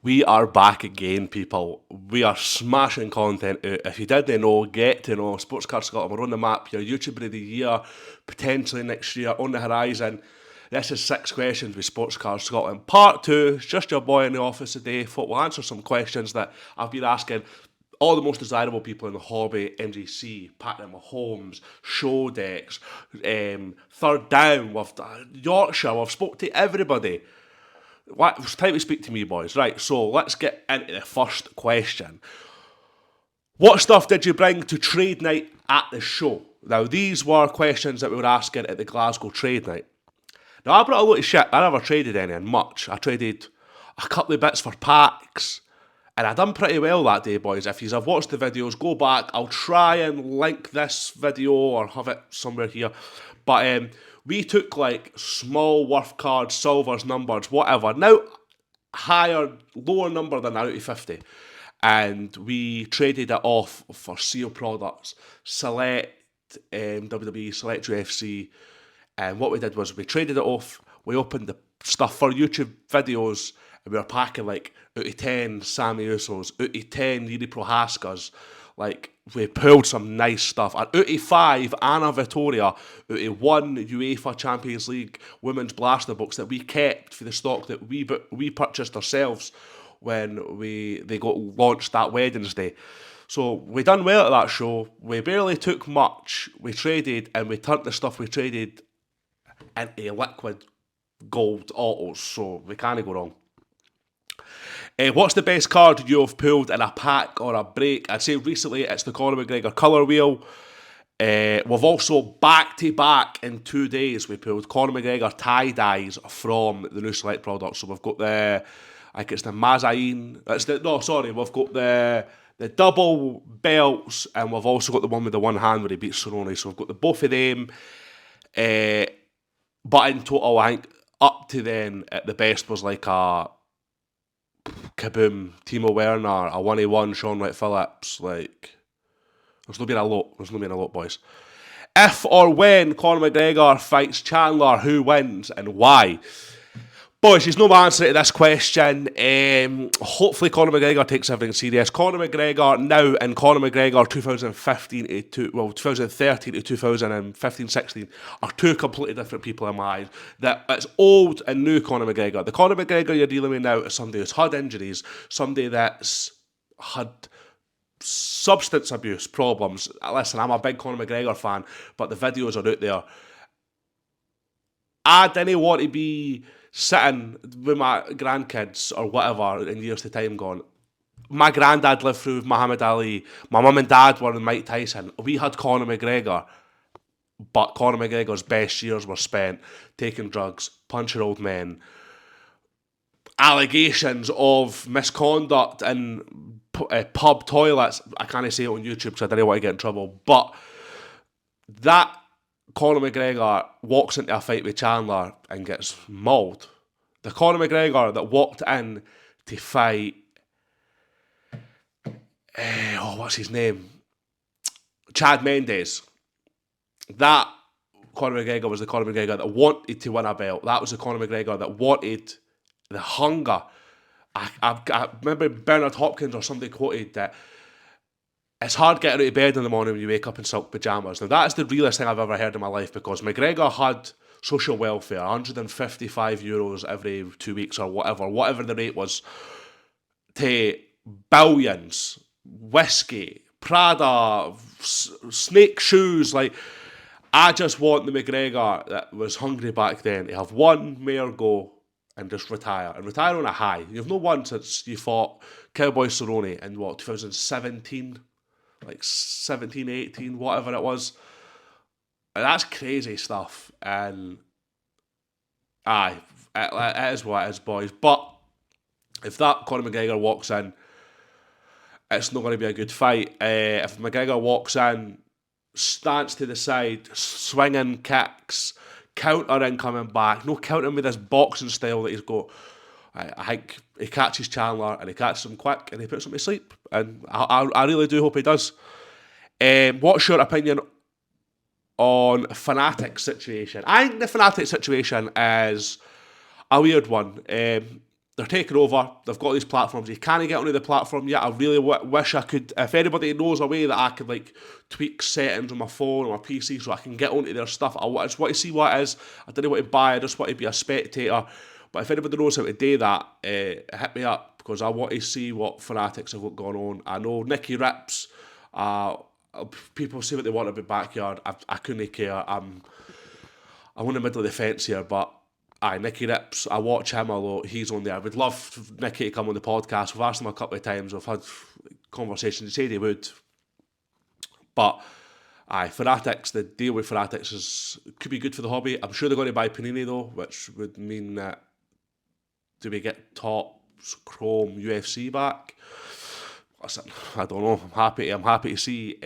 We are back again, people. We are smashing content out. If you didn't know, get to know. Sports Car Scotland, we're on the map here. YouTuber of the year, potentially next year, on the horizon. This is 6 questions with Sports Car Scotland. Part 2, it's just your boy in the office today. We'll answer some questions that I've been asking all the most desirable people in the hobby: MGC, Patrick Mahomes, show decks, third down, with Yorkshire. We've spoke to everybody. It's time to speak to me, boys. Right, so let's get into the first question. What stuff did you bring to trade night at the show? Now, these were questions that we were asking at the Glasgow trade night. Now, I brought a lot of shit. I never traded any, and much. I traded a couple of bits for packs, and I done pretty well that day, boys. If you have watched the videos, go back. I'll try and link this video or have it somewhere here. But we took like small worth cards, silvers, numbers, whatever. Now, lower number than out of 50. And we traded it off for seal products, select WWE, select UFC. And what we did was we traded it off. We opened the stuff for YouTube videos, and we were packing like out of 10 Sammy Usos, out of 10 Yuri Prohaskas. Like, we pulled some nice stuff. And out of 5 Anna Vittoria, out of 1 UEFA Champions League Women's Blaster box that we kept for the stock that we purchased ourselves when they got launched that Wednesday. So we done well at that show. We barely took much. We traded, and we turned the stuff we traded into liquid gold autos. So we can't go wrong. What's the best card you've pulled in a pack or a break? I'd say recently it's the Conor McGregor colour wheel. We've also back-to-back in 2 days we pulled Conor McGregor tie-dyes from the new select products. So we've got it's the Mazain. We've got the double belts, and we've also got the one with the one hand where he beats Cerrone. So we've got both of them. But in total, I think up to then, the best was like a Kaboom, Timo Werner, a 1-1 Sean Wright Phillips. Like, there's not been a lot, boys. If or when Conor McGregor fights Chandler, who wins and why? Boys, there's no answer to this question. Hopefully Conor McGregor takes everything serious. Conor McGregor now and Conor McGregor 2013 to 2015-16 are two completely different people in my eyes. That it's old and new Conor McGregor. The Conor McGregor you're dealing with now is somebody who's had injuries, somebody that's had substance abuse problems. Listen, I'm a big Conor McGregor fan, but the videos are out there. I didn't want to be sitting with my grandkids or whatever in years to time going, my granddad lived through Muhammad Ali, my mum and dad were in Mike Tyson, we had Conor McGregor, but Conor McGregor's best years were spent taking drugs, punching old men, allegations of misconduct in pub toilets. I can't say it on YouTube because I didn't want to get in trouble, but that Conor McGregor walks into a fight with Chandler and gets mauled. The Conor McGregor that walked in to fight, what's his name? Chad Mendes. That Conor McGregor was the Conor McGregor that wanted to win a belt. That was the Conor McGregor that wanted the hunger. I remember Bernard Hopkins or somebody quoted that it's hard getting out of bed in the morning when you wake up in silk pyjamas. Now, that's the realest thing I've ever heard in my life, because McGregor had social welfare, €155 every 2 weeks or whatever the rate was, to billions, whiskey, Prada, snake shoes. Like, I just want the McGregor that was hungry back then to have one more go and just retire. And retire on a high. You've no won since you fought Cowboy Cerrone in 2017? Like 17, 18, whatever it was. And that's crazy stuff. And it is what it is, boys. But if that Conor McGregor walks in, it's not going to be a good fight. If McGregor walks in, stance to the side, swinging kicks, countering coming back, no countering with this boxing style that he's got, I think he catches Chandler and he catches him quick and he puts him to sleep. And I really do hope he does. What's your opinion on Fanatic's situation? I think the Fanatic situation is a weird one. they're taking over. They've got these platforms. You can't get onto the platform yet. I really wish I could. If anybody knows a way that I could like tweak settings on my phone or my PC so I can get onto their stuff, I just want to see what it is. I don't want to buy. I just want to be a spectator. But if anybody knows how to do that, hit me up because I want to see what fanatics have got going on. I know Nicky Rips. People say what they want about backyard. I couldn't care. I'm in the middle of the fence here, but. Aye, Nicky Rips, I watch him a lot, he's on there. I would love Nicky to come on the podcast. We've asked him a couple of times, we've had conversations, he said he would. But, aye, Fanatics, the deal with Fanatics could be good for the hobby. I'm sure they're going to buy Panini though, which would mean that, do we get Topps, Chrome, UFC back? Listen, I don't know, I'm happy to see.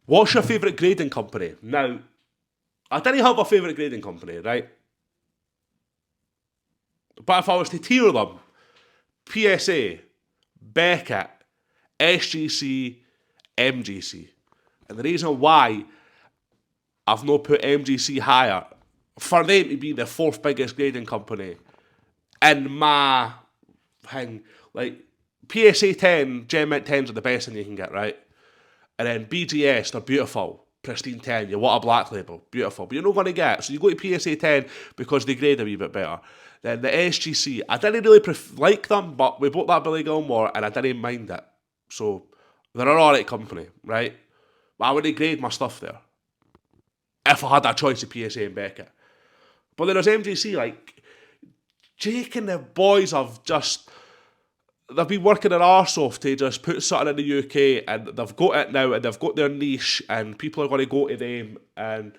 What's your favourite grading company? Now, I didn't have a favourite grading company, right? But if I was to tier them, PSA, Beckett, SGC, MGC. And the reason why I've not put MGC higher, for them to be the fourth biggest grading company in my thing, like PSA 10, Gem Mint 10s are the best thing you can get, right? And then BGS, they're beautiful. Pristine 10, you want a black label, beautiful. But you're not going to get, so you go to PSA 10 because they grade a wee bit better. Then the SGC, I didn't really like them, but we bought that Billy Gilmore and I didn't mind it. So they're an alright company, right? But I wouldn't grade my stuff there if I had that choice of PSA and Beckett. But then there's MGC, like, Jake and the boys have just... They've been working their arse off to just put something in the UK and they've got it now and they've got their niche and people are going to go to them and...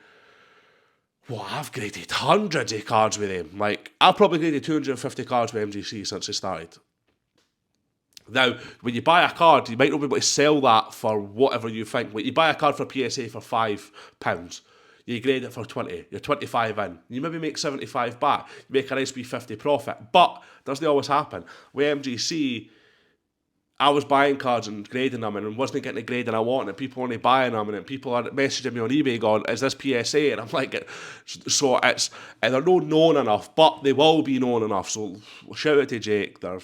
Well, I've graded hundreds of cards with them. Like, I've probably graded 250 cards with MGC since they started. Now, when you buy a card, you might not be able to sell that for whatever you think. Like, you buy a card for PSA for £5, you grade it for 20, you're 25 in. You maybe make 75 back, you make a nice wee 50 profit. But, doesn't always happen. With MGC, I was buying cards and grading them and wasn't getting the grading I wanted. People only buying them and then people are messaging me on eBay going, is this PSA? And I'm like, so it's, and they're not known enough, but they will be known enough. So shout out to Jake, they're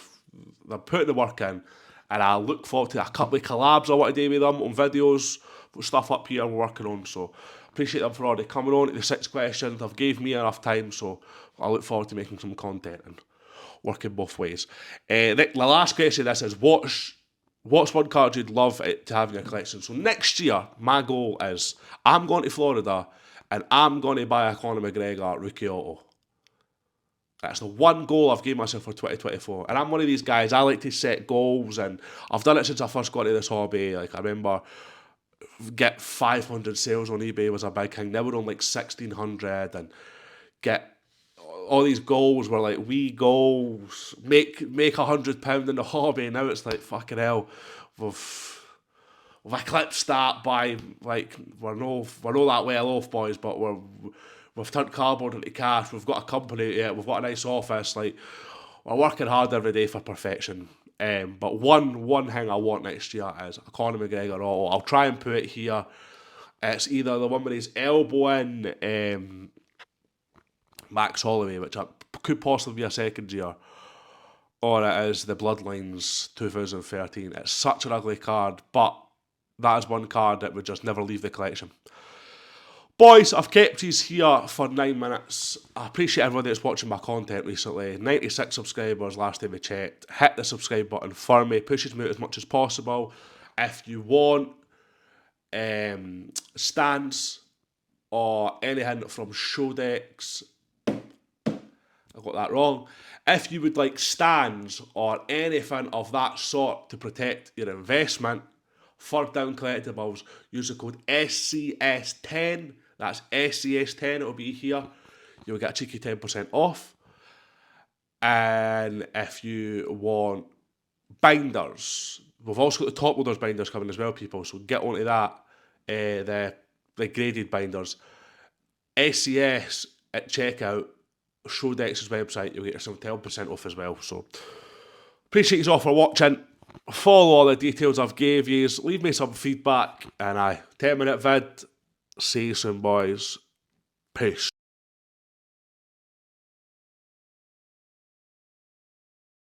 putting the work in and I look forward to a couple of collabs I want to do with them on videos, stuff up here we're working on. So appreciate them for already coming on to the 6 questions. They've gave me enough time, so I look forward to making some content and working both ways. The last question of this is, what's one card you'd love to have in your collection? So next year, my goal is, I'm going to Florida and I'm going to buy a Conor McGregor rookie auto. That's the one goal I've given myself for 2024. And I'm one of these guys, I like to set goals and I've done it since I first got into this hobby. Like, I remember get 500 sales on eBay was a big thing. Now we're on like 1,600 and get all these goals were like wee goals, make £100 in the hobby. Now it's like, fucking hell, we've eclipsed that by, like, we're no that well off, boys, but we've turned cardboard into cash. We've got a company, yeah, we've got a nice office. Like, we're working hard every day for perfection. But one thing I want next year is a Conor McGregor auto. I'll try and put it here. It's either the one with his elbow in, Max Holloway, which could possibly be a second year, or it is the Bloodlines 2013. It's such an ugly card, but that is one card that would just never leave the collection. Boys, I've kept you here for 9 minutes. I appreciate everybody that's watching my content recently. 96 subscribers last time we checked. Hit the subscribe button for me. Pushes me out as much as possible. If you want stands or anything from Shodex, I got that wrong. If you would like stands or anything of that sort to protect your investment, for Down Collectibles, use the code SCS10. That's SCS10, it'll be here. You'll get a cheeky 10% off. And if you want binders, we've also got the top loaders binders coming as well, people, so get onto that. The graded binders. SCS at checkout, Showdex's website, you'll get yourself 10% off as well. So appreciate you all for watching. Follow all the details I've gave you. Leave me some feedback. And 10-minute vid. See you soon, boys. Peace.